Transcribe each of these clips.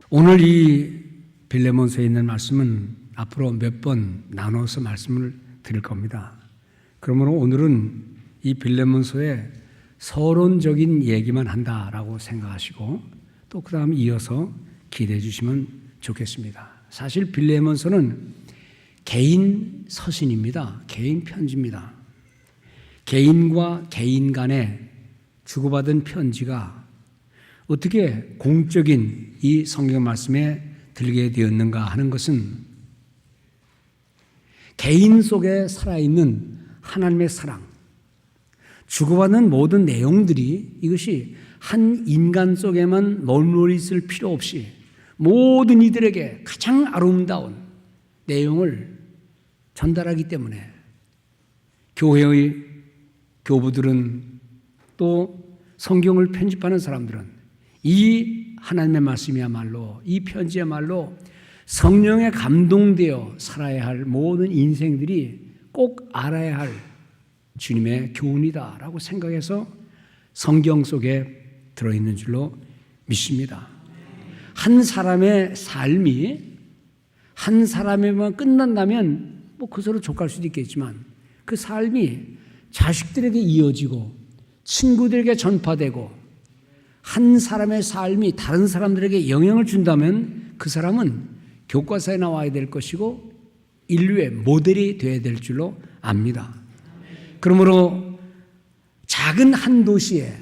오늘 이 빌레몬서에 있는 말씀은 앞으로 몇 번 나눠서 말씀을 드릴 겁니다. 그러므로 오늘은 이 빌레몬서의 서론적인 얘기만 한다라고 생각하시고 또 그 다음 이어서 기대해 주시면 좋겠습니다. 사실 빌레몬서는 개인 서신입니다. 개인 편지입니다. 개인과 개인 간에 주고받은 편지가 어떻게 공적인 이 성경 말씀에 들게 되었는가 하는 것은 개인 속에 살아있는 하나님의 사랑, 주고받는 모든 내용들이 이것이 한 인간 속에만 머물러 있을 필요 없이 모든 이들에게 가장 아름다운 내용을 전달하기 때문에 교회의 교부들은 또 성경을 편집하는 사람들은 이 하나님의 말씀이야말로 이 편지야말로 성령에 감동되어 살아야 할 모든 인생들이 꼭 알아야 할 주님의 교훈이다라고 생각해서 성경 속에 들어있는 줄로 믿습니다. 한 사람의 삶이 한 사람에만 끝난다면 뭐 그서로 족할 수도 있겠지만 그 삶이 자식들에게 이어지고 친구들에게 전파되고 한 사람의 삶이 다른 사람들에게 영향을 준다면 그 사람은 교과서에 나와야 될 것이고 인류의 모델이 되어야 될 줄로 압니다. 그러므로 작은 한 도시에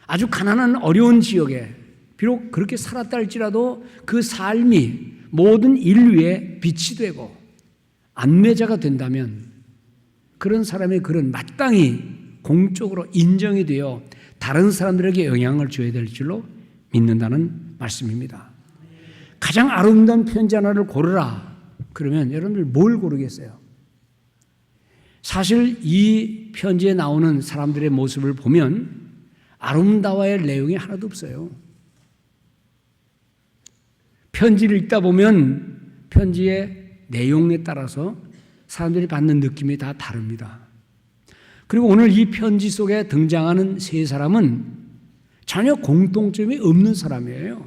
아주 가난한 어려운 지역에 비록 그렇게 살았다 할지라도 그 삶이 모든 인류의 빛이 되고 안내자가 된다면 그런 사람의 글은 마땅히 공적으로 인정이 되어 다른 사람들에게 영향을 줘야 될 줄로 믿는다는 말씀입니다. 가장 아름다운 편지 하나를 고르라. 그러면 여러분들 뭘 고르겠어요? 사실 이 편지에 나오는 사람들의 모습을 보면 아름다워야 할 내용이 하나도 없어요. 편지를 읽다 보면 편지의 내용에 따라서 사람들이 받는 느낌이 다 다릅니다. 그리고 오늘 이 편지 속에 등장하는 세 사람은 전혀 공통점이 없는 사람이에요.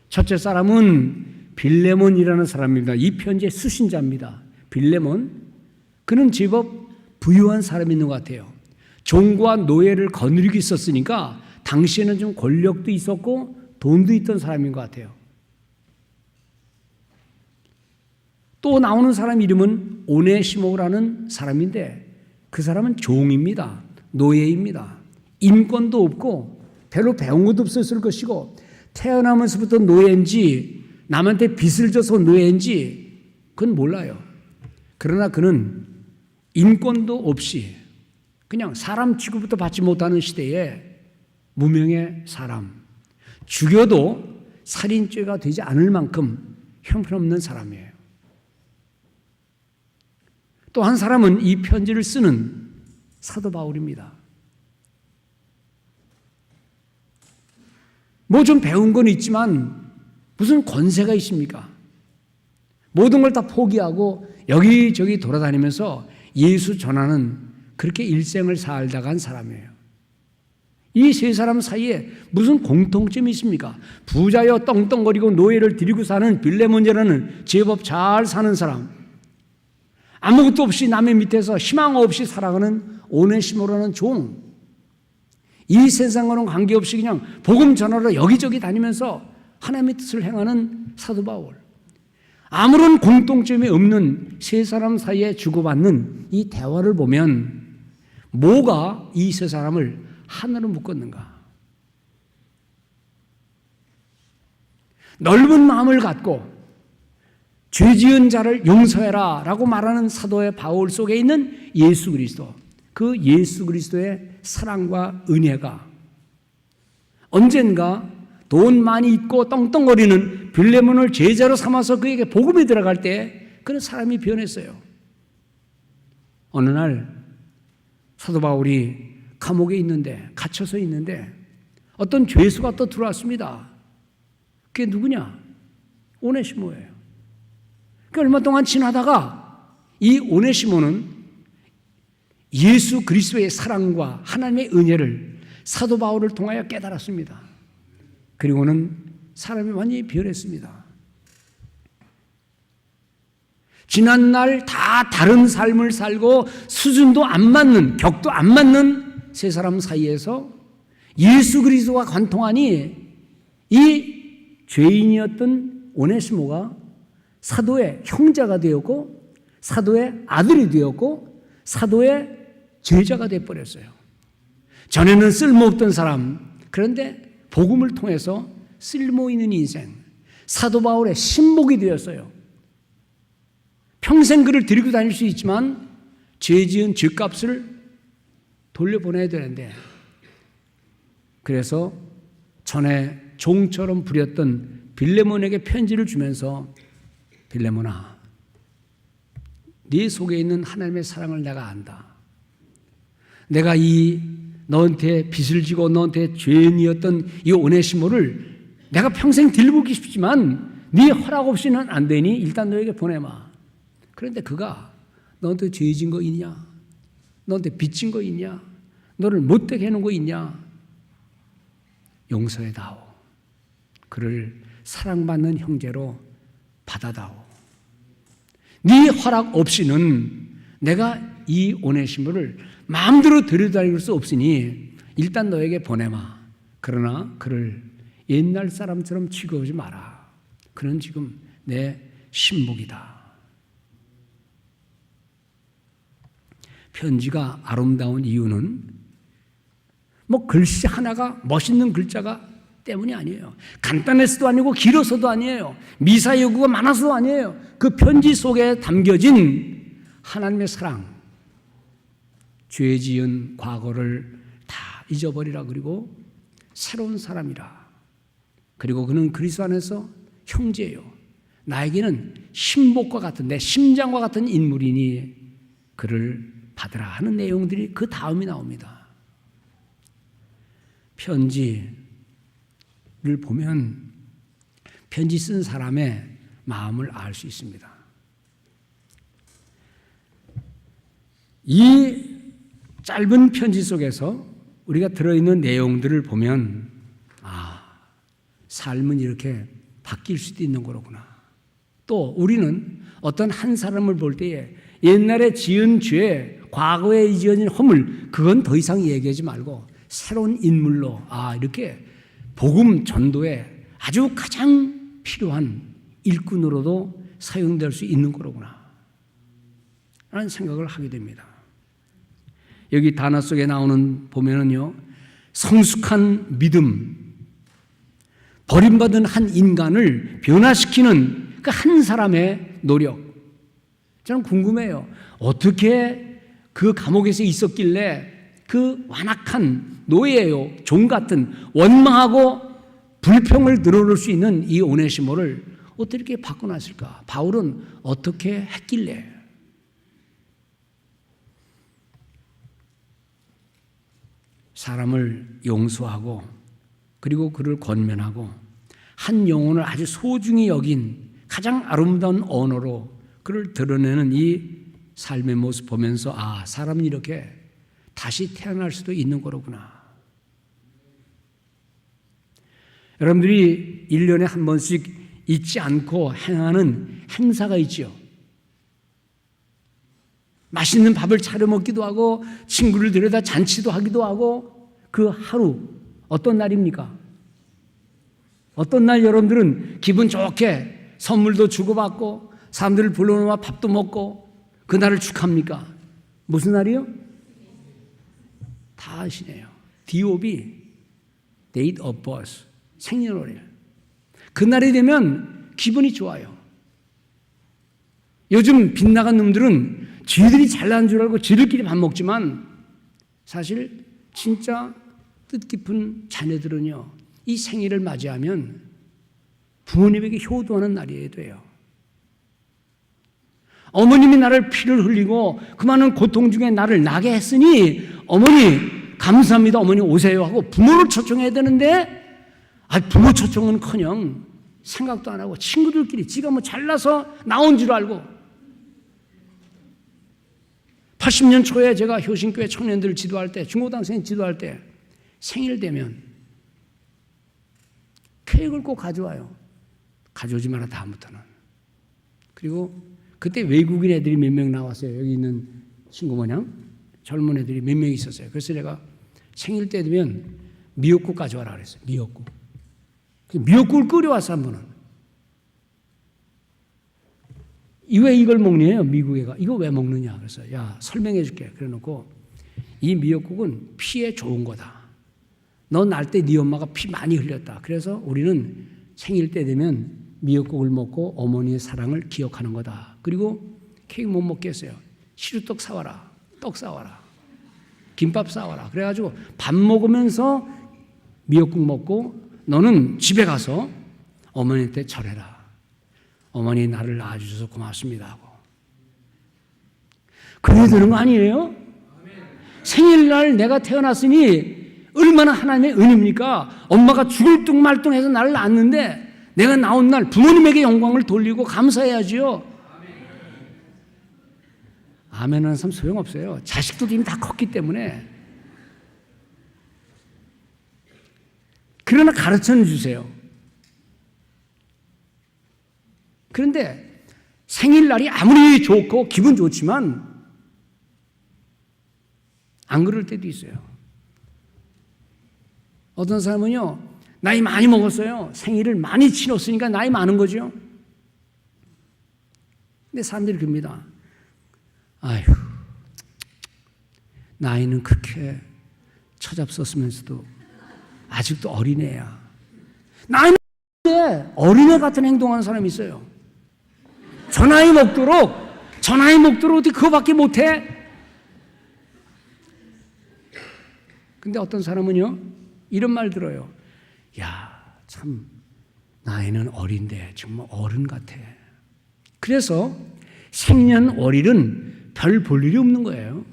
첫째 사람은 빌레몬이라는 사람입니다. 이 편지의 수신자입니다. 빌레몬. 그는 제법 부유한 사람이 있는 것 같아요. 종과 노예를 거느리고 있었으니까 당시에는 좀 권력도 있었고 돈도 있던 사람인 것 같아요. 또 나오는 사람 이름은 오네시모라는 사람인데 그 사람은 종입니다. 노예입니다. 인권도 없고 별로 배운 것도 없었을 것이고 태어나면서부터 노예인지 남한테 빚을 져서 노예인지 그건 몰라요. 그러나 그는 인권도 없이 그냥 사람 취급부터 받지 못하는 시대에 무명의 사람, 죽여도 살인죄가 되지 않을 만큼 형편없는 사람이에요. 또 한 사람은 이 편지를 쓰는 사도 바울입니다. 뭐 좀 배운 건 있지만 무슨 권세가 있습니까? 모든 걸 다 포기하고 여기저기 돌아다니면서 예수 전하는 그렇게 일생을 살다가 한 사람이에요. 이 세 사람 사이에 무슨 공통점이 있습니까? 부자여 떵떵거리고 노예를 데리고 사는 빌레몬이라는 제법 잘 사는 사람, 아무것도 없이 남의 밑에서 희망 없이 살아가는 오네시모라는 종, 이 세상과는 관계없이 그냥 복음 전하러 여기저기 다니면서 하나님의 뜻을 행하는 사도 바울, 아무런 공통점이 없는 세 사람 사이에 주고받는 이 대화를 보면 뭐가 이 세 사람을 하나로 묶었는가? 넓은 마음을 갖고 죄 지은 자를 용서해라 라고 말하는 사도의 바울 속에 있는 예수 그리스도, 그 예수 그리스도의 사랑과 은혜가 언젠가 돈 많이 있고 떵떵거리는 빌레몬을 제자로 삼아서 그에게 복음이 들어갈 때 그런 사람이 변했어요. 어느 날 사도 바울이 감옥에 있는데, 갇혀서 있는데 어떤 죄수가 또 들어왔습니다. 그게 누구냐? 오네시모예요. 얼마 동안 지나다가 이 오네시모는 예수 그리스도의 사랑과 하나님의 은혜를 사도 바울을 통하여 깨달았습니다. 그리고는 사람이 완전히 변했습니다. 지난날 다 다른 삶을 살고 수준도 안 맞는, 격도 안 맞는 세 사람 사이에서 예수 그리스도와 관통하니 이 죄인이었던 오네시모가 사도의 형제가 되었고 사도의 아들이 되었고 사도의 제자가 되어버렸어요. 전에는 쓸모없던 사람, 그런데 복음을 통해서 쓸모있는 인생, 사도 바울의 신복이 되었어요. 평생 그를 데리고 다닐 수 있지만 죄 지은 죄값을 돌려보내야 되는데, 그래서 전에 종처럼 부렸던 빌레몬에게 편지를 주면서 빌레몬아, 네 속에 있는 하나님의 사랑을 내가 안다. 내가 이 너한테 빚을 지고 너한테 죄인이었던 이 오네시모를 내가 평생 들고 싶지만 네 허락 없이는 안 되니 일단 너에게 보내마. 그런데 그가 너한테 죄 지은 거 있냐? 너한테 빚진 거 있냐? 너를 못되게 해놓은 거 있냐? 용서해다오. 그를 사랑받는 형제로 받아다오. 네 허락 없이는 내가 이 오네시모를 마음대로 데려다닐 수 없으니 일단 너에게 보내마. 그러나 그를 옛날 사람처럼 취급하지 마라. 그는 지금 내 신복이다. 편지가 아름다운 이유는 뭐 글씨 하나가 멋있는 글자가 때문이 아니에요. 간단해서도 아니고 길어서도 아니에요. 미사 여구가 많아서도 아니에요. 그 편지 속에 담겨진 하나님의 사랑, 죄 지은 과거를 다 잊어버리라. 그리고 새로운 사람이라. 그리고 그는 그리스도 안에서 형제예요. 나에게는 신복과 같은, 내 심장과 같은 인물이니 그를 받으라 하는 내용들이 그 다음이 나옵니다. 편지를 보면 편지 쓴 사람의 마음을 알 수 있습니다. 이 짧은 편지 속에서 우리가 들어있는 내용들을 보면 삶은 이렇게 바뀔 수도 있는 거로구나. 또 우리는 어떤 한 사람을 볼 때에 옛날에 지은 죄, 과거에 지은 허물, 그건 더 이상 얘기하지 말고 새로운 인물로 이렇게 복음 전도에 아주 가장 필요한 일꾼으로도 사용될 수 있는 거로구나 라는 생각을 하게 됩니다. 여기 단어 속에 나오는 보면은요, 성숙한 믿음, 버림받은 한 인간을 변화시키는 그 한 사람의 노력. 저는 궁금해요. 어떻게 그 감옥에서 있었길래 그 완악한 노예요, 종 같은 원망하고 불평을 늘어놓을 수 있는 이 오네시모를 어떻게 바꿔놨을까? 바울은 어떻게 했길래? 사람을 용서하고 그리고 그를 권면하고 한 영혼을 아주 소중히 여긴 가장 아름다운 언어로 그를 드러내는 이 삶의 모습 보면서 사람은 이렇게 다시 태어날 수도 있는 거로구나. 여러분들이 1년에 한 번씩 잊지 않고 행하는 행사가 있지요. 맛있는 밥을 차려 먹기도 하고 친구를 데려다 잔치도 하기도 하고 그 하루 어떤 날입니까? 어떤 날 여러분들은 기분 좋게 선물도 주고받고 사람들을 불러놓아 밥도 먹고 그 날을 축하합니까? 무슨 날이요? 다 아시네요. DOB, Date of Birth, 생년월일. 그날이 되면 기분이 좋아요. 요즘 빗나간 놈들은 쥐들이 잘난 줄 알고 쥐들끼리 밥 먹지만 사실 진짜 뜻깊은 자녀들은요, 이 생일을 맞이하면 부모님에게 효도하는 날이 돼요. 어머님이 나를 피를 흘리고 그 많은 고통 중에 나를 나게 했으니 어머니 감사합니다, 어머니 오세요 하고 부모를 초청해야 되는데 부모 초청은커녕 생각도 안 하고 친구들끼리 지가 뭐 잘나서 나온 줄 알고 80년 초에 제가 효신교회 청년들 지도할 때, 중고등학생 지도할 때 생일 되면 케이크를 꼭 가져와요. 가져오지 마라 다음부터는. 그리고 그때 외국인 애들이 몇 명 나왔어요. 여기 있는 친구 모양 젊은 애들이 몇 명 있었어요. 그래서 내가 생일 때 되면 미역국 가져와라 그랬어요. 미역국. 미역국을 끓여왔어 한 번은. 왜 이걸 먹느냐 미국애가. 이거 왜 먹느냐. 그래서 야 설명해 줄게. 그래 놓고 이 미역국은 피에 좋은 거다. 너 날 때 네 엄마가 피 많이 흘렸다. 그래서 우리는 생일 때 되면 미역국을 먹고 어머니의 사랑을 기억하는 거다. 그리고 케이크 못 먹겠어요. 시루떡 사와라. 떡 사와라. 김밥 사와라. 그래가지고 밥 먹으면서 미역국 먹고 너는 집에 가서 어머니한테 절해라. 어머니 나를 낳아주셔서 고맙습니다 하고. 그래야 되는 거 아니에요? 생일날 내가 태어났으니 얼마나 하나님의 은혜입니까? 엄마가 죽을 뚱말뚱해서 나를 낳았는데 내가 나온 날 부모님에게 영광을 돌리고 감사해야지요. 아멘 하는 사람 소용없어요. 자식도 이미 다 컸기 때문에. 그러나 가르쳐 주세요. 그런데 생일날이 아무리 좋고 기분 좋지만 안 그럴 때도 있어요. 어떤 사람은요, 나이 많이 먹었어요. 생일을 많이 치렀으니까 나이 많은 거죠. 근데 사람들이 그럽니다. 아휴, 나이는 그렇게 처잡섰으면서도 아직도 어린애야. 나이는 어린애 같은 행동하는 사람이 있어요. 저 나이 먹도록 어떻게 그거밖에 못해? 근데 어떤 사람은요, 이런 말 들어요. 야, 참 나이는 어린데 정말 어른 같아. 그래서 생년월일은 별 볼 일이 없는 거예요.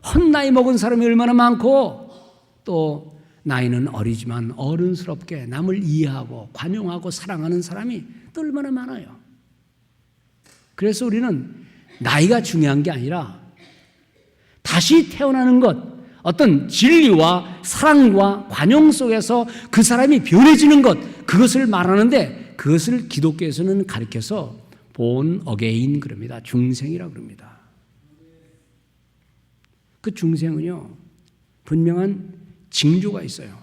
헛나이 먹은 사람이 얼마나 많고 또 나이는 어리지만 어른스럽게 남을 이해하고 관용하고 사랑하는 사람이 또 얼마나 많아요. 그래서 우리는 나이가 중요한 게 아니라 다시 태어나는 것, 어떤 진리와 사랑과 관용 속에서 그 사람이 변해지는 것, 그것을 말하는데 그것을 기독교에서는 가르쳐서 본 어게인 그럽니다. 중생이라고 그럽니다. 그 중생은요, 분명한 징조가 있어요.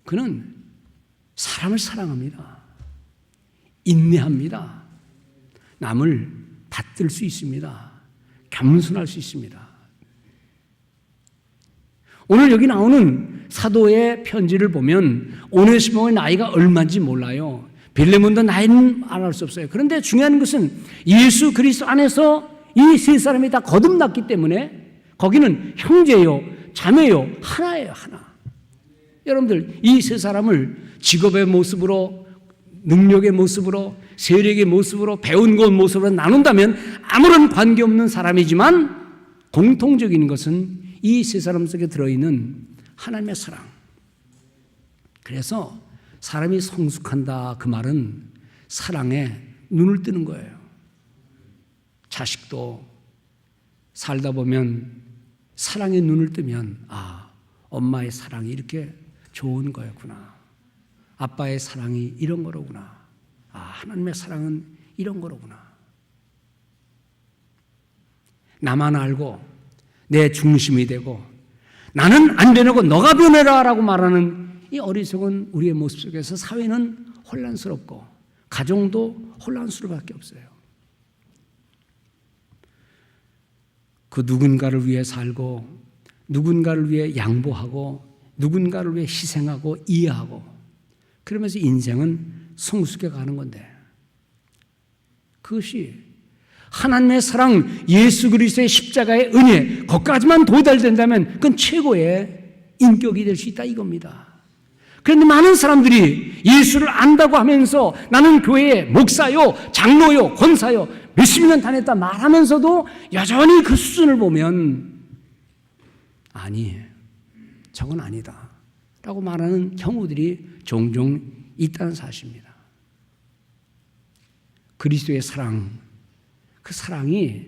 그는 사람을 사랑합니다. 인내합니다. 남을 받들 수 있습니다. 겸손할 수 있습니다. 오늘 여기 나오는 사도의 편지를 보면 오네시모의 나이가 얼마인지 몰라요. 빌레몬도 나이는 알 수 없어요. 그런데 중요한 것은 예수 그리스도 안에서 이 세 사람이 다 거듭났기 때문에 거기는 형제요, 자매요, 하나예요, 하나. 여러분들 이 세 사람을 직업의 모습으로, 능력의 모습으로, 세력의 모습으로, 배운 것 모습으로 나눈다면 아무런 관계없는 사람이지만 공통적인 것은 이 세 사람 속에 들어있는 하나님의 사랑. 그래서 사람이 성숙한다 그 말은 사랑에 눈을 뜨는 거예요. 자식도 살다 보면 사랑에 눈을 뜨면 아, 엄마의 사랑이 이렇게 좋은 거였구나. 아빠의 사랑이 이런 거로구나. 아, 하나님의 사랑은 이런 거로구나. 나만 알고 내 중심이 되고 나는 안 변하고 너가 변해라 라고 말하는 이 어리석은 우리의 모습 속에서 사회는 혼란스럽고 가정도 혼란스러울 밖에 없어요. 그 누군가를 위해 살고 누군가를 위해 양보하고 누군가를 위해 희생하고 이해하고 그러면서 인생은 성숙해 가는 건데 그것이 하나님의 사랑, 예수 그리스도의 십자가의 은혜, 거기까지만 도달된다면 그건 최고의 인격이 될 수 있다 이겁니다. 그런데 많은 사람들이 예수를 안다고 하면서 나는 교회의 목사요, 장로요, 권사요, 몇십 년 다녔다 말하면서도 여전히 그 수준을 보면 아니, 저건 아니다 라고 말하는 경우들이 종종 있다는 사실입니다. 그리스도의 사랑, 그 사랑이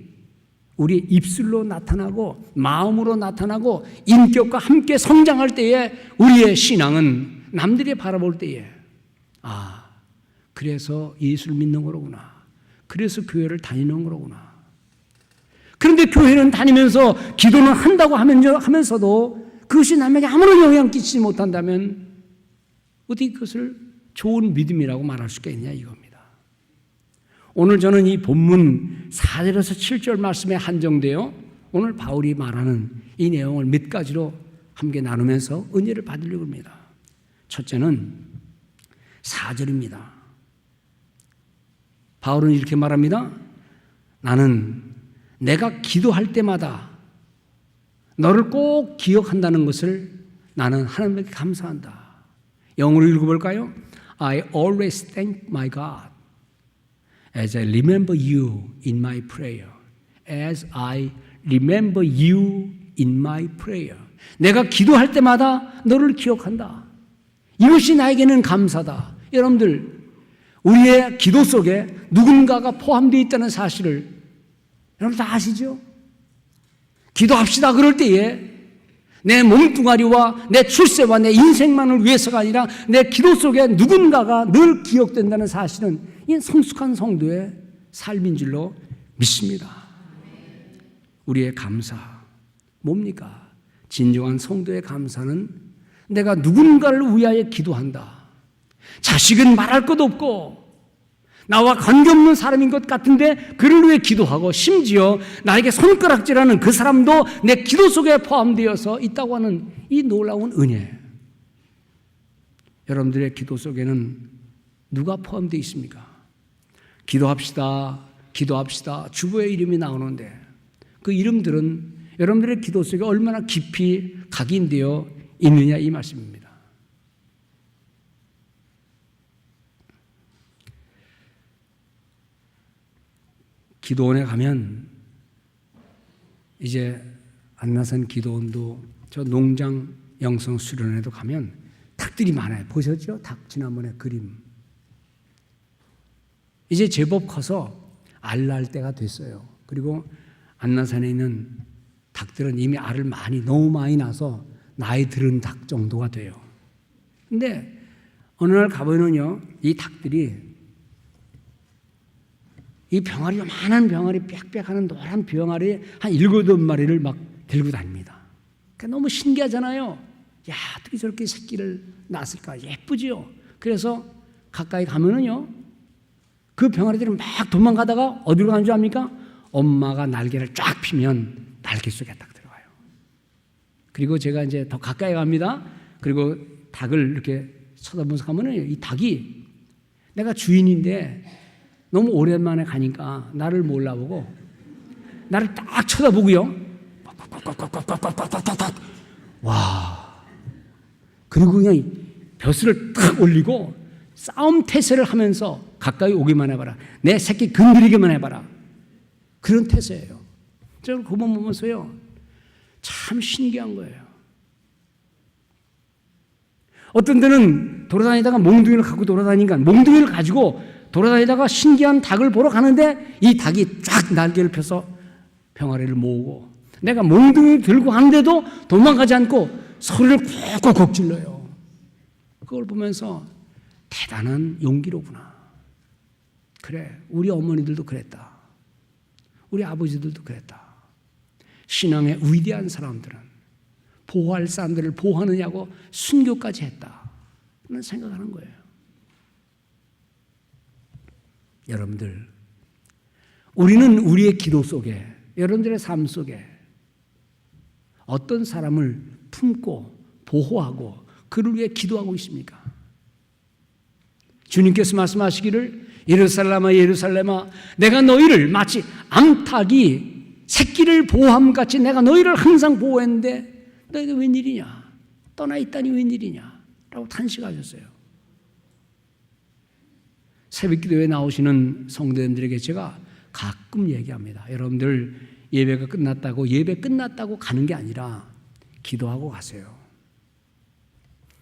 우리 입술로 나타나고 마음으로 나타나고 인격과 함께 성장할 때에 우리의 신앙은 남들이 바라볼 때에 그래서 예수를 믿는 거로구나. 그래서 교회를 다니는 거로구나. 그런데 교회는 다니면서 기도는 한다고 하면서도 그것이 남에게 아무런 영향 끼치지 못한다면 어떻게 그것을 좋은 믿음이라고 말할 수가 있냐 이겁니다. 오늘 저는 이 본문 4절에서 7절 말씀에 한정되어 오늘 바울이 말하는 이 내용을 몇 가지로 함께 나누면서 은혜를 받으려고 합니다. 첫째는 4절입니다. 바울은 이렇게 말합니다. 나는 내가 기도할 때마다 너를 꼭 기억한다는 것을 나는 하나님께 감사한다. 영어로 읽어볼까요? I always thank my God as I remember you in my prayer. As I remember you in my prayer. 내가 기도할 때마다 너를 기억한다. 이것이 나에게는 감사다. 여러분들, 우리의 기도 속에 누군가가 포함되어 있다는 사실을 여러분 다 아시죠? 기도합시다 그럴 때에 내 몸뚱아리와 내 출세와 내 인생만을 위해서가 아니라 내 기도 속에 누군가가 늘 기억된다는 사실은 이 성숙한 성도의 삶인 줄로 믿습니다. 우리의 감사 뭡니까? 진정한 성도의 감사는 내가 누군가를 위하여 기도한다. 자식은 말할 것 없고 나와 관계없는 사람인 것 같은데 그를 위해 기도하고 심지어 나에게 손가락질하는 그 사람도 내 기도 속에 포함되어서 있다고 하는 이 놀라운 은혜. 여러분들의 기도 속에는 누가 포함되어 있습니까? 기도합시다, 기도합시다. 주보의 이름이 나오는데 그 이름들은 여러분들의 기도 속에 얼마나 깊이 각인되어 있느냐 이 말씀입니다. 기도원에 가면 이제 안나산 기도원도 저 농장 영성 수련회도 가면 닭들이 많아요. 보셨죠? 닭 지난번에 그림. 이제 제법 커서 알 낳을 때가 됐어요. 그리고 안나산에 있는 닭들은 이미 알을 너무 많이 낳아서 나이 들은 닭 정도가 돼요. 근데 어느 날 가보면요, 이 닭들이 이 병아리, 요만한 병아리, 빽빽하는 노란 병아리 한 7-8마리를 막 들고 다닙니다. 그러니까 너무 신기하잖아요. 야, 어떻게 저렇게 새끼를 낳았을까? 예쁘지요? 그래서 가까이 가면은요, 그 병아리들은 막 도망가다가 어디로 가는 줄 압니까? 엄마가 날개를 쫙 피면 날개 속에 딱 들어가요. 그리고 제가 이제 더 가까이 갑니다. 그리고 닭을 이렇게 쳐다보면서 가면은 이 닭이 내가 주인인데 너무 오랜만에 가니까 나를 몰라보고 나를 딱 쳐다보고요. 와. 그리고 그냥 벼슬을 탁 올리고 싸움 태세를 하면서 가까이 오기만 해봐라. 내 새끼 건드리기만 해봐라. 그런 태세예요. 저를 그거 보면서요. 참 신기한 거예요. 어떤 데는 돌아다니다가 몽둥이를 갖고 돌아다니니까 몽둥이를 가지고 돌아다니다가 신기한 닭을 보러 가는데 이 닭이 쫙 날개를 펴서 병아리를 모으고 내가 몽둥이 들고 가는데도 도망가지 않고 소리를 콕콕콕 질러요. 그걸 보면서 대단한 용기로구나. 그래, 우리 어머니들도 그랬다. 우리 아버지들도 그랬다. 신앙의 위대한 사람들은 보호할 사람들을 보호하느냐고 순교까지 했다. 그런 생각하는 거예요. 여러분들, 우리는 우리의 기도 속에, 여러분들의 삶 속에 어떤 사람을 품고 보호하고 그를 위해 기도하고 있습니까? 주님께서 말씀하시기를 예루살렘아 예루살렘아 내가 너희를 마치 암탉이 새끼를 보호함같이 내가 너희를 항상 보호했는데 너희가 웬일이냐? 떠나 있다니 웬일이냐? 라고 탄식하셨어요. 새벽기도에 나오시는 성도님들에게 제가 가끔 얘기합니다. 여러분들 예배가 끝났다고 예배 끝났다고 가는 게 아니라 기도하고 가세요.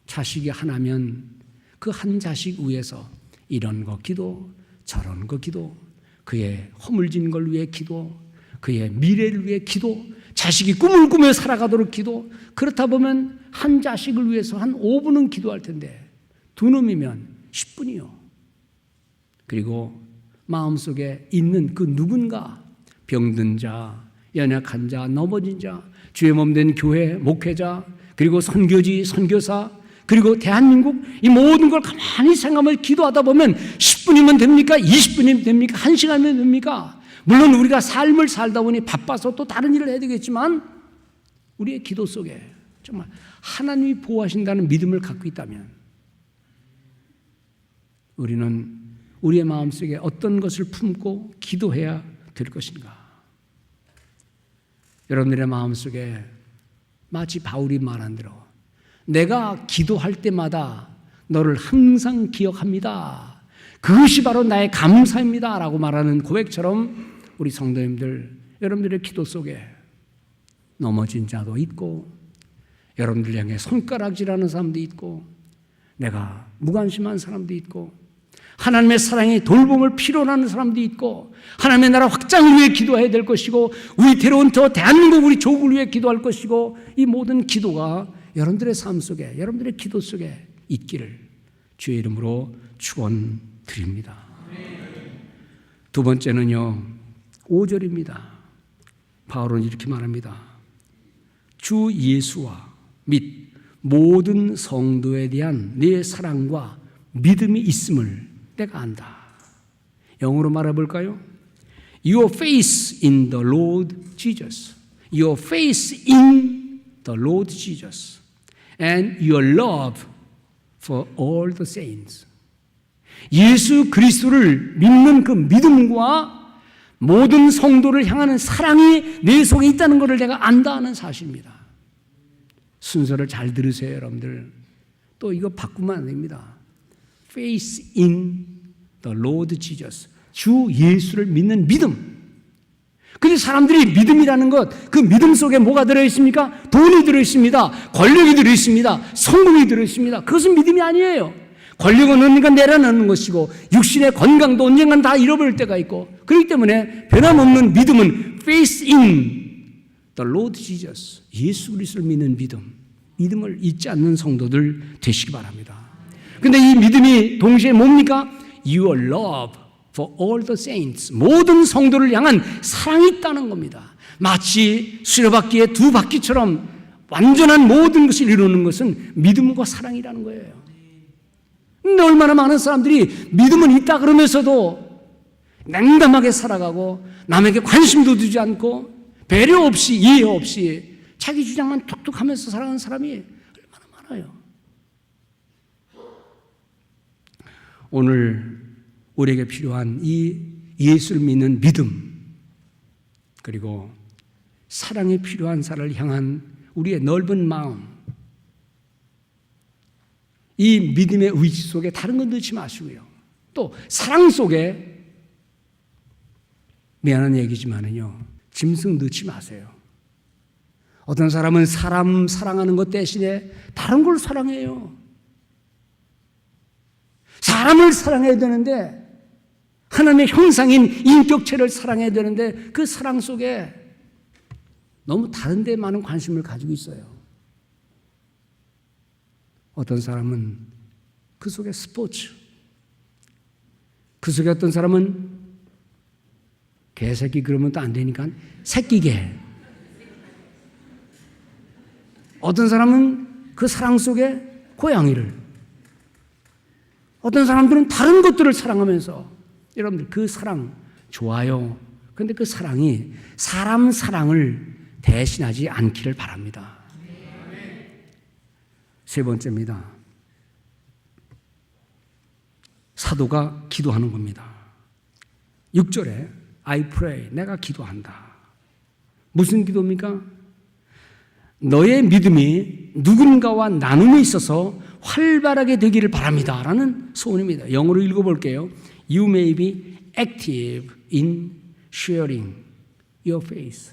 자식이 하나면 그 한 자식 위해서 이런 거 기도, 저런 거 기도, 그의 허물진 걸 위해 기도, 그의 미래를 위해 기도, 자식이 꿈을 꾸며 살아가도록 기도. 그렇다 보면 한 자식을 위해서 한 5분은 기도할 텐데 두 놈이면 10분이요. 그리고 마음속에 있는 그 누군가, 병든 자, 연약한 자, 넘어진 자, 주의 몸된 교회 목회자, 그리고 선교지, 선교사, 그리고 대한민국, 이 모든 걸 가만히 생각하며 기도하다 보면 10분이면 됩니까? 20분이면 됩니까? 1시간이면 됩니까? 물론 우리가 삶을 살다 보니 바빠서 또 다른 일을 해야 되겠지만 우리의 기도 속에 정말 하나님이 보호하신다는 믿음을 갖고 있다면 우리는 우리의 마음속에 어떤 것을 품고 기도해야 될 것인가? 여러분들의 마음속에 마치 바울이 말한 대로 내가 기도할 때마다 너를 항상 기억합니다. 그것이 바로 나의 감사입니다. 라고 말하는 고백처럼 우리 성도님들, 여러분들의 기도 속에 넘어진 자도 있고 여러분들 향해 손가락질하는 사람도 있고 내가 무관심한 사람도 있고 하나님의 사랑이 돌봄을 필요로 하는 사람도 있고 하나님의 나라 확장을 위해 기도해야 될 것이고 위태로운 저 대한민국 우리 조국을 위해 기도할 것이고 이 모든 기도가 여러분들의 삶 속에 여러분들의 기도 속에 있기를 주의 이름으로 축원드립니다. 두 번째는요 5절입니다. 바울은 이렇게 말합니다. 주 예수와 및 모든 성도에 대한 내 사랑과 믿음이 있음을 내가 안다. 영어로 말해볼까요? Your faith in the Lord Jesus. Your faith in the Lord Jesus. And your love for all the saints. 예수 그리스도를 믿는 그 믿음과 모든 성도를 향하는 사랑이 내 속에 있다는 것을 내가 안다 하는 사실입니다. 순서를 잘 들으세요, 여러분들. 또 이거 바꾸면 안 됩니다. Faith in the Lord Jesus. 주 예수를 믿는 믿음. 근데 사람들이 믿음이라는 것, 그 믿음 속에 뭐가 들어있습니까? 돈이 들어있습니다. 권력이 들어있습니다. 성공이 들어있습니다. 그것은 믿음이 아니에요. 권력은 언젠가 내려놓는 것이고 육신의 건강도 언젠간 다 잃어버릴 때가 있고 그렇기 때문에 변함없는 믿음은 faith in the Lord Jesus. 예수 그리스도를 믿는 믿음을 잊지 않는 성도들 되시기 바랍니다. 근데 이 믿음이 동시에 뭡니까? Your love for all the saints. 모든 성도를 향한 사랑이 있다는 겁니다. 마치 수레바퀴의 두 바퀴처럼 완전한 모든 것을 이루는 것은 믿음과 사랑이라는 거예요. 근데 얼마나 많은 사람들이 믿음은 있다 그러면서도 냉담하게 살아가고 남에게 관심도 두지 않고 배려 없이 이해 없이 자기 주장만 툭툭 하면서 살아가는 사람이 얼마나 많아요. 오늘 우리에게 필요한 이 예수를 믿는 믿음 그리고 사랑이 필요한 사람을 향한 우리의 넓은 마음 이 믿음의 의지 속에 다른 건 넣지 마시고요. 또 사랑 속에 미안한 얘기지만은요. 짐승 넣지 마세요. 어떤 사람은 사람 사랑하는 것 대신에 다른 걸 사랑해요. 사람을 사랑해야 되는데 하나님의 형상인 인격체를 사랑해야 되는데 그 사랑 속에 너무 다른 데 많은 관심을 가지고 있어요. 어떤 사람은 그 속에 스포츠, 그 속에 어떤 사람은 개새끼 그러면 또 안 되니까 새끼개. 어떤 사람은 그 사랑 속에 고양이를, 어떤 사람들은 다른 것들을 사랑하면서 여러분들 그 사랑 좋아요. 그런데 그 사랑이 사람 사랑을 대신하지 않기를 바랍니다. 세 번째입니다. 사도가 기도하는 겁니다. 6절에 I pray, 내가 기도한다. 무슨 기도입니까? 너의 믿음이 누군가와 나눔에 있어서 활발하게 되기를 바랍니다. 라는 소원입니다. 영어로 읽어볼게요. You may be active in sharing your faith.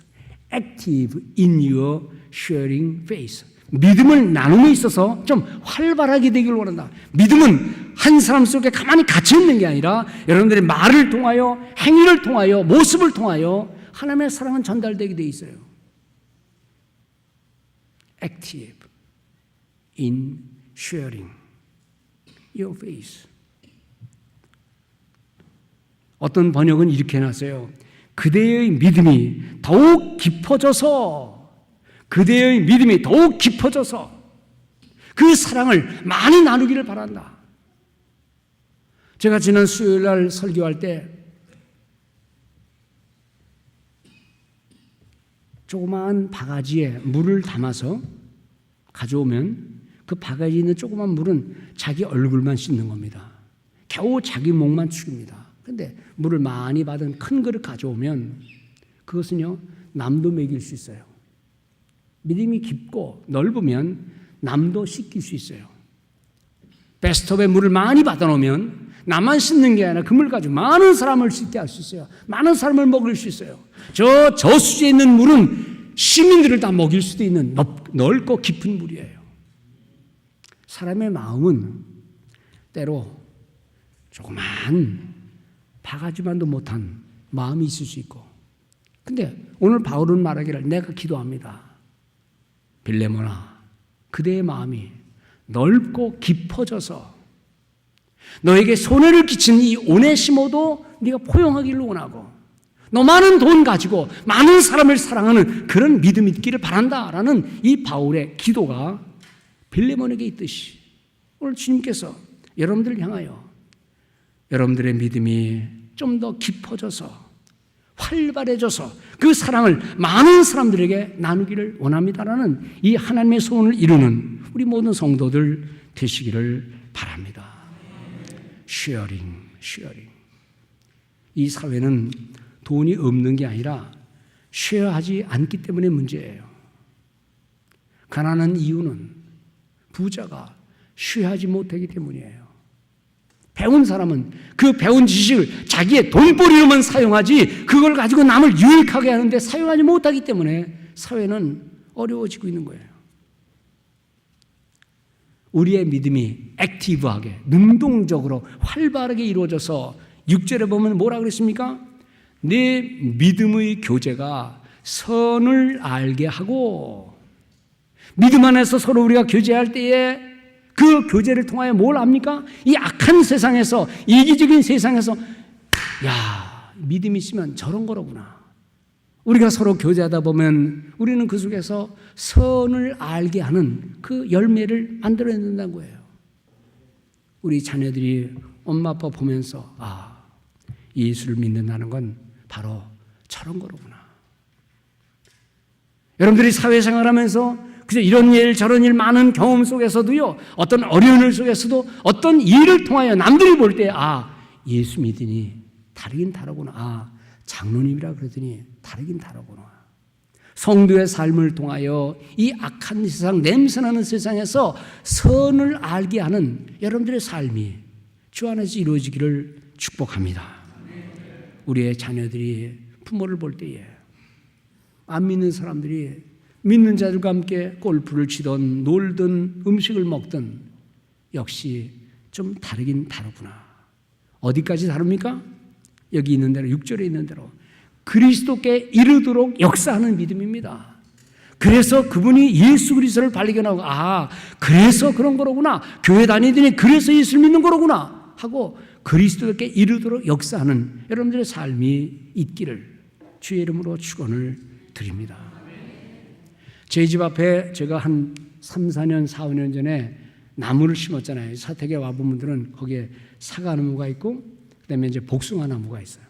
Active in your sharing faith. 믿음을 나눔에 있어서 좀 활발하게 되기를 원한다. 믿음은 한 사람 속에 가만히 갇혀 있는 게 아니라 여러분들의 말을 통하여 행위를 통하여 모습을 통하여 하나님의 사랑은 전달되게 돼 있어요. Active in sharing your face. 어떤 번역은 이렇게 해놨어요. 그대의 믿음이 더욱 깊어져서, 그대의 믿음이 더욱 깊어져서 그 사랑을 많이 나누기를 바란다. 제가 지난 수요일 날 설교할 때 조그마한 바가지에 물을 담아서 가져오면 그 바가지에 있는 조그만 물은 자기 얼굴만 씻는 겁니다. 겨우 자기 목만 축입니다. 그런데 물을 많이 받은 큰 그릇 가져오면 그것은요, 남도 먹일 수 있어요. 믿음이 깊고 넓으면 남도 씻길 수 있어요. 베스트업에 물을 많이 받아놓으면 나만 씻는 게 아니라 그 물 가지고 많은 사람을 씻게 할 수 있어요. 많은 사람을 먹일 수 있어요. 저 저수지에 있는 물은 시민들을 다 먹일 수도 있는 넓고 깊은 물이에요. 사람의 마음은 때로 조그만 바가지만도 못한 마음이 있을 수 있고, 근데 오늘 바울은 말하기를 내가 기도합니다. 빌레몬아, 그대의 마음이 넓고 깊어져서 너에게 손해를 끼친 이 오네시모도 네가 포용하기를 원하고, 너 많은 돈 가지고 많은 사람을 사랑하는 그런 믿음이 있기를 바란다라는 이 바울의 기도가 빌레몬에게 있듯이 오늘 주님께서 여러분들을 향하여 여러분들의 믿음이 좀 더 깊어져서 활발해져서 그 사랑을 많은 사람들에게 나누기를 원합니다라는 이 하나님의 소원을 이루는 우리 모든 성도들 되시기를 바랍니다. 쉐어링. 이 사회는 돈이 없는 게 아니라 쉐어하지 않기 때문에 문제예요. 가난한 이유는 부자가 쉐어하지 못하기 때문이에요. 배운 사람은 그 배운 지식을 자기의 돈벌이로만 사용하지 그걸 가지고 남을 유익하게 하는데 사용하지 못하기 때문에 사회는 어려워지고 있는 거예요. 우리의 믿음이 액티브하게, 능동적으로 활발하게 이루어져서 6절에 보면 뭐라 그랬습니까? 내 믿음의 교제가 선을 알게 하고, 믿음 안에서 서로 우리가 교제할 때에 그 교제를 통하여 뭘 압니까? 이 악한 세상에서, 이기적인 세상에서, 야, 믿음이 있으면 저런 거로구나. 우리가 서로 교제하다 보면 우리는 그 속에서 선을 알게 하는 그 열매를 만들어낸다는 거예요. 우리 자녀들이 엄마 아빠 보면서 예수를 믿는다는 건 바로 저런 거로구나. 여러분들이 사회생활하면서 그저 이런 일 저런 일 많은 경험 속에서도요, 어떤 어려운 일 속에서도 어떤 일을 통하여 남들이 볼 때 예수 믿으니 다르긴 다르구나. 장로님이라 그러더니 다르긴 다르구나. 성도의 삶을 통하여 이 악한 세상, 냄새나는 세상에서 선을 알게 하는 여러분들의 삶이 주 안에서 이루어지기를 축복합니다. 우리의 자녀들이 부모를 볼 때에 안 믿는 사람들이 믿는 자들과 함께 골프를 치던 놀던 음식을 먹던 역시 좀 다르긴 다르구나. 어디까지 다릅니까? 여기 있는 대로 6절에 있는 대로 그리스도께 이르도록 역사하는 믿음입니다. 그래서 그분이 예수 그리스도를 발견하고 그래서 그런 거로구나. 교회 다니더니 그래서 예수를 믿는 거로구나 하고 그리스도께 이르도록 역사하는 여러분들의 삶이 있기를 주의 이름으로 축원을 드립니다. 저희 집 앞에 제가 한 3, 4년, 4, 5년 전에 나무를 심었잖아요. 사택에 와본 분들은 거기에 사과나무가 있고 그다음에 이제 복숭아나무가 있어요.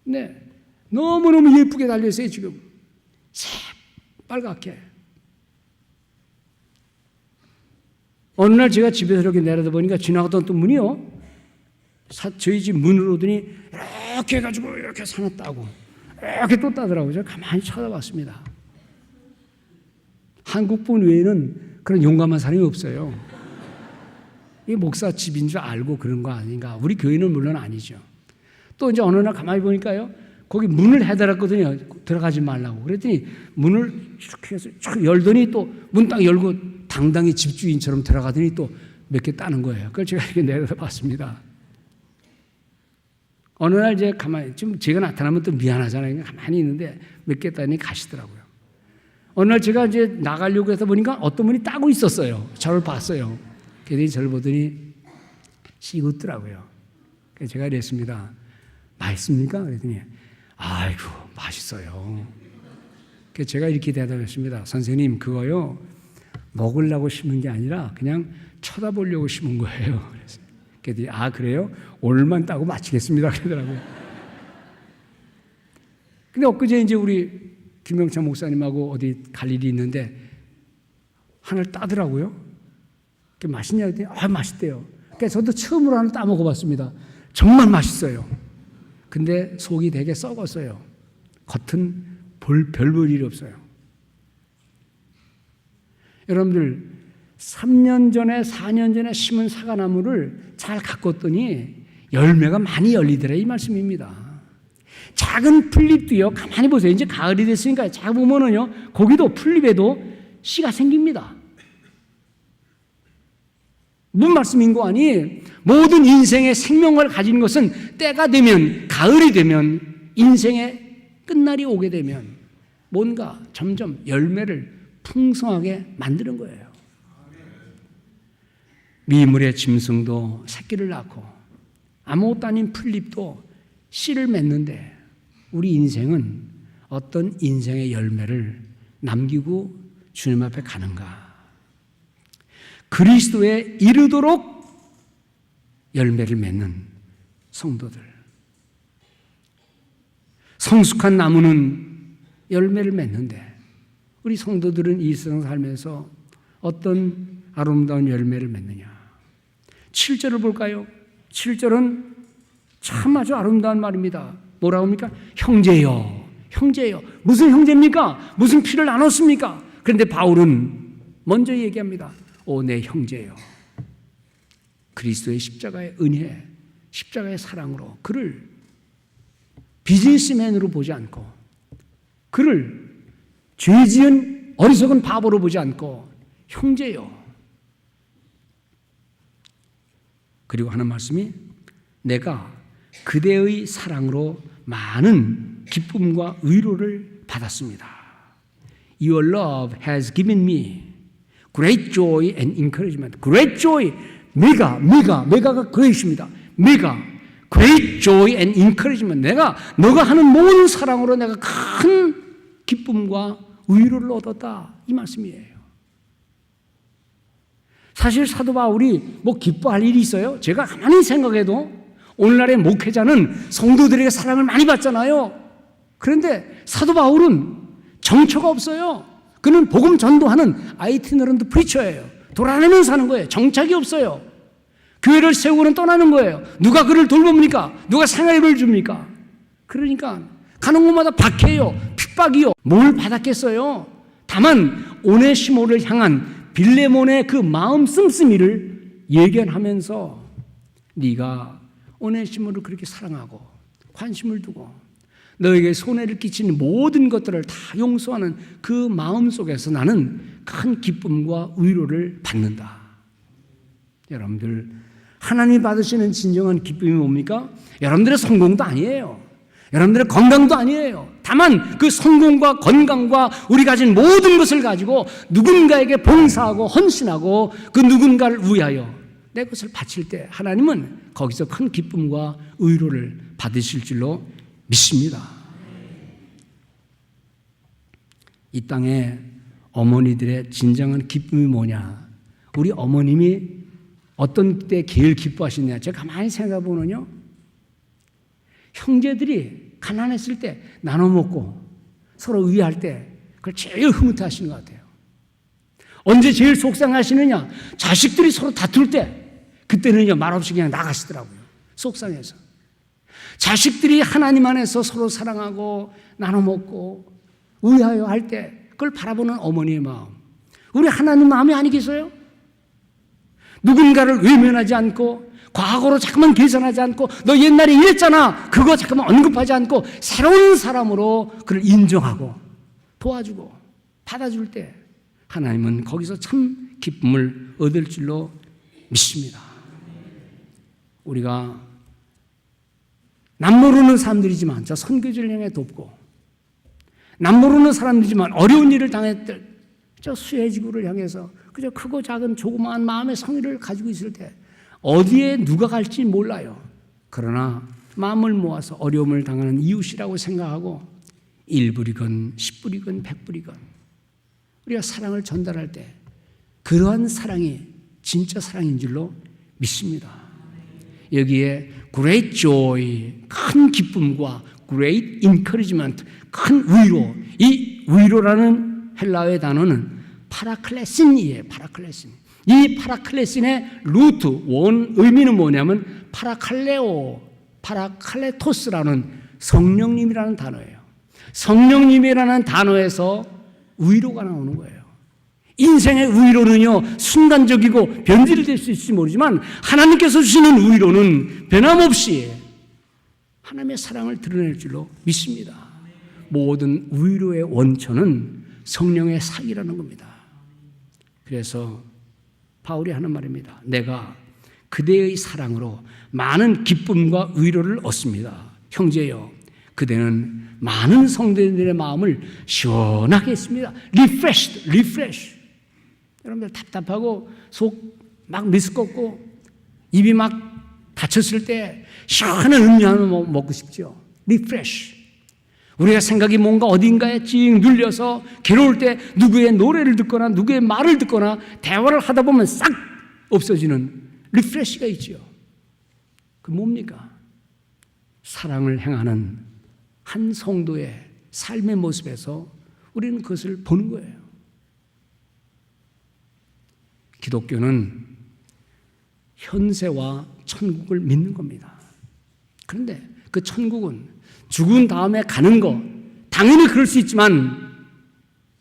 네, 너무너무 예쁘게 달려있어요. 지금 새빨갛게. 어느 날 제가 집에서 이렇게 내려다보니까 지나가던 또 문이요, 저희 집 문으로 오더니 이렇게 해가지고 이렇게 산을 따고 이렇게 또 따더라고요. 제가 가만히 쳐다봤습니다. 한국분 외에는 그런 용감한 사람이 없어요. 이 목사 집인 줄 알고 그런 거 아닌가. 우리 교회는 물론 아니죠. 또 이제 어느 날 가만히 보니까요, 거기 문을 해달았거든요. 들어가지 말라고. 그랬더니 문을 이렇게 해서 열더니 또 문 딱 열고 당당히 집주인처럼 들어가더니 또 몇 개 따는 거예요. 그걸 제가 이렇게 내려다봤습니다. 어느 날 이제 가만히, 좀 제가 나타나면 또 미안하잖아요. 가만히 있는데 몇 개 따니 가시더라고요. 어느 날 제가 이제 나가려고 해서 보니까 어떤 분이 따고 있었어요. 저를 봤어요. 그랬더니 저를 보더니 씩 웃더라고요. 그래서 제가 이랬습니다. 맛있습니까? 그랬더니 아이고 맛있어요. 그래서 제가 이렇게 대답했습니다. 선생님 그거요 먹으려고 심은 게 아니라 그냥 쳐다보려고 심은 거예요. 그랬더니 아 그래요? 오늘만 따고 마치겠습니다. 그러더라고요. 근데 엊그제 이제 우리 김영찬 목사님하고 어디 갈 일이 있는데 하나를 따더라고요. 맛있냐 그랬더니 아 맛있대요. 그래서 저도 처음으로 하나 따 먹어봤습니다. 정말 맛있어요. 근데 속이 되게 썩었어요. 겉은 별 볼 일이 없어요. 여러분들 3년 전에 4년 전에 심은 사과나무를 잘 가꿨더니 열매가 많이 열리더라 이 말씀입니다. 작은 풀잎도요. 가만히 보세요. 이제 가을이 됐으니까 잘 보면은요. 거기도 풀잎에도 씨가 생깁니다. 무슨 말씀인 거 아니? 모든 인생의 생명을 가진 것은 때가 되면 가을이 되면 인생의 끝날이 오게 되면 뭔가 점점 열매를 풍성하게 만드는 거예요. 미물의 짐승도 새끼를 낳고 아무것도 아닌 풀잎도 씨를 맺는데 우리 인생은 어떤 인생의 열매를 남기고 주님 앞에 가는가? 그리스도에 이르도록 열매를 맺는 성도들. 성숙한 나무는 열매를 맺는데 우리 성도들은 이 세상 살면서 어떤 아름다운 열매를 맺느냐. 7절을 볼까요? 7절은 참 아주 아름다운 말입니다. 뭐라고 합니까? 형제요. 형제요. 무슨 형제입니까? 무슨 피를 나눴습니까? 그런데 바울은 먼저 얘기합니다. 오, 내 형제요. 그리스도의 십자가의 은혜, 십자가의 사랑으로 그를 비즈니스맨으로 보지 않고 그를 죄 지은 어리석은 바보로 보지 않고 형제요. 그리고 하는 말씀이 내가 그대의 사랑으로 많은 기쁨과 위로를 받았습니다. Your love has given me great joy and encouragement. Great joy. 메가가 great입니다. 메가. Great joy and encouragement. 너가 하는 모든 사랑으로 내가 큰 기쁨과 위로를 얻었다. 이 말씀이에요. 사실 사도 바울이 뭐 기뻐할 일이 있어요? 제가 가만히 생각해도 오늘날의 목회자는 성도들에게 사랑을 많이 받잖아요. 그런데 사도 바울은 정처가 없어요. 그는 복음 전도하는 아이티너런트 프리처예요. 돌아다니면서 하는 거예요. 정착이 없어요. 교회를 세우고는 떠나는 거예요. 누가 그를 돌봅니까? 누가 생활비를 줍니까? 그러니까 가는 곳마다 박해요. 핍박이요. 뭘 받았겠어요? 다만 오네시모를 향한 빌레몬의 그 마음 씀씀이를 예견하면서 네가 오네시모를 그렇게 사랑하고 관심을 두고 너에게 손해를 끼치는 모든 것들을 다 용서하는 그 마음 속에서 나는 큰 기쁨과 위로를 받는다. 여러분들 하나님 받으시는 진정한 기쁨이 뭡니까? 여러분들의 성공도 아니에요. 여러분들의 건강도 아니에요. 다만 그 성공과 건강과 우리 가진 모든 것을 가지고 누군가에게 봉사하고 헌신하고 그 누군가를 위하여 내 것을 바칠 때 하나님은 거기서 큰 기쁨과 위로를 받으실 줄로 믿습니다. 이 땅에 어머니들의 진정한 기쁨이 뭐냐? 우리 어머님이 어떤 때 제일 기뻐하시냐? 제가 가만히 생각해 보면요, 형제들이 가난했을 때 나눠 먹고 서로 위할 때 그걸 제일 흐뭇해하시는 것 같아요. 언제 제일 속상하시느냐? 자식들이 서로 다툴 때 그때는요 말없이 그냥 나가시더라고요. 속상해서. 자식들이 하나님 안에서 서로 사랑하고 나눠 먹고 의하여 할 때 그걸 바라보는 어머니의 마음. 우리 하나님 마음이 아니겠어요? 누군가를 외면하지 않고 과거로 자꾸만 계산하지 않고 너 옛날에 이랬잖아 그거 자꾸만 언급하지 않고 새로운 사람으로 그를 인정하고 도와주고 받아줄 때 하나님은 거기서 참 기쁨을 얻을 줄로 믿습니다. 우리가 남 모르는 사람들이지만 저 선교지를 향해 돕고 남 모르는 사람이지만 어려운 일을 당했을 저 수혜지구를 향해서 그저 크고 작은 조그마한 마음의 성의를 가지고 있을 때 어디에 누가 갈지 몰라요. 그러나 마음을 모아서 어려움을 당하는 이웃이라고 생각하고 1불이건 10불이건 100불이건 우리가 사랑을 전달할 때 그러한 사랑이 진짜 사랑인 줄로 믿습니다. 여기에 great joy, 큰 기쁨과 great encouragement, 큰 위로, 이 위로라는 헬라어의 단어는 파라클레신이에요. 파라클레신. 이 파라클레신의 루트, 원 의미는 뭐냐면 파라칼레토스라는 성령님이라는 단어예요. 성령님이라는 단어에서 위로가 나오는 거예요. 인생의 위로는요, 순간적이고 변질될 수 있을지 모르지만 하나님께서 주시는 위로는 변함없이 하나님의 사랑을 드러낼 줄로 믿습니다. 모든 위로의 원천은 성령의 사기라는 겁니다. 그래서 바울이 하는 말입니다. 내가 그대의 사랑으로 많은 기쁨과 위로를 얻습니다. 형제여, 그대는 많은 성도들의 마음을 시원하게 했습니다. refresh. 여러분들 답답하고 속 막 미스껍고 입이 막 다쳤을 때 시원한 음료 하나 먹고 싶죠. refresh. 우리가 생각이 뭔가 어딘가에 찡 눌려서 괴로울 때 누구의 노래를 듣거나 누구의 말을 듣거나 대화를 하다 보면 싹 없어지는 리프레시가 있죠. 그 뭡니까? 사랑을 행하는 한 성도의 삶의 모습에서 우리는 그것을 보는 거예요. 기독교는 현세와 천국을 믿는 겁니다. 그런데 그 천국은 죽은 다음에 가는 거 당연히 그럴 수 있지만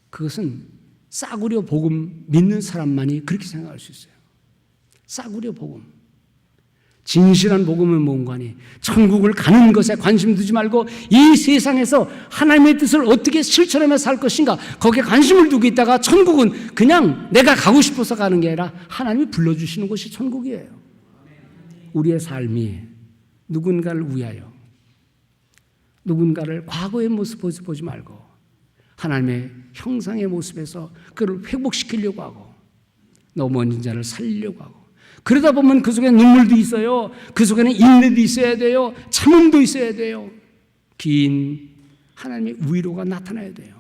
그것은 싸구려 복음 믿는 사람만이 그렇게 생각할 수 있어요. 싸구려 복음. 진실한 복음은 뭔가니 천국을 가는 것에 관심 두지 말고 이 세상에서 하나님의 뜻을 어떻게 실천하며 살 것인가 거기에 관심을 두고 있다가 천국은 그냥 내가 가고 싶어서 가는 게 아니라 하나님이 불러주시는 곳이 천국이에요. 우리의 삶이 누군가를 위하여 누군가를 과거의 모습 보지 말고 하나님의 형상의 모습에서 그를 회복시키려고 하고 넘어진 자를 살리려고 하고 그러다 보면 그 속에 눈물도 있어요. 그 속에는 인내도 있어야 돼요. 참음도 있어야 돼요. 긴 하나님의 위로가 나타나야 돼요.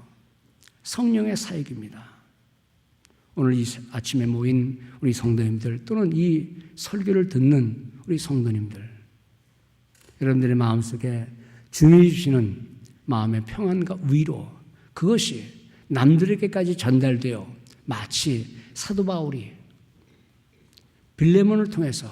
성령의 사역입니다. 오늘 이 아침에 모인 우리 성도님들 또는 이 설교를 듣는 우리 성도님들 여러분들의 마음속에 주님이 주시는 마음의 평안과 위로 그것이 남들에게까지 전달되어 마치 사도 바울이 빌레몬을 통해서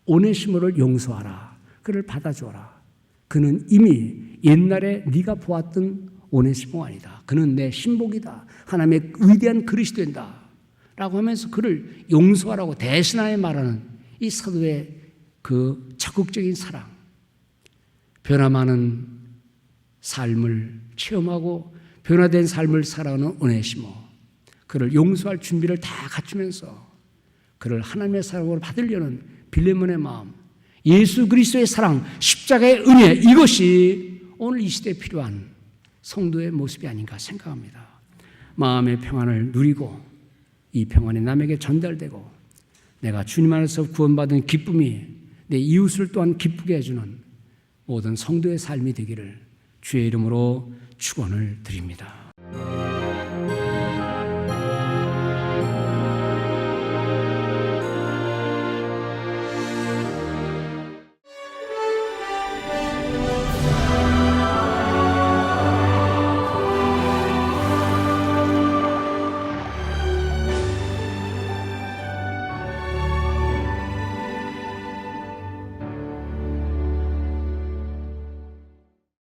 오네시모를 용서하라. 그를 받아주어라. 그는 이미 옛날에 네가 보았던 오네시모 아니다. 그는 내 신복이다. 하나님의 위대한 그릇이 된다. 라고 하면서 그를 용서하라고 대신하여 말하는 이 사도의 그 적극적인 사랑. 변화많은 삶을 체험하고 변화된 삶을 살아가는 오네시모. 그를 용서할 준비를 다 갖추면서 그를 하나님의 사랑으로 받으려는 빌레몬의 마음, 예수 그리스도의 사랑, 십자가의 은혜 이것이 오늘 이 시대에 필요한 성도의 모습이 아닌가 생각합니다. 마음의 평안을 누리고 이 평안이 남에게 전달되고 내가 주님 안에서 구원받은 기쁨이 내 이웃을 또한 기쁘게 해주는 모든 성도의 삶이 되기를 주의 이름으로 축원을 드립니다.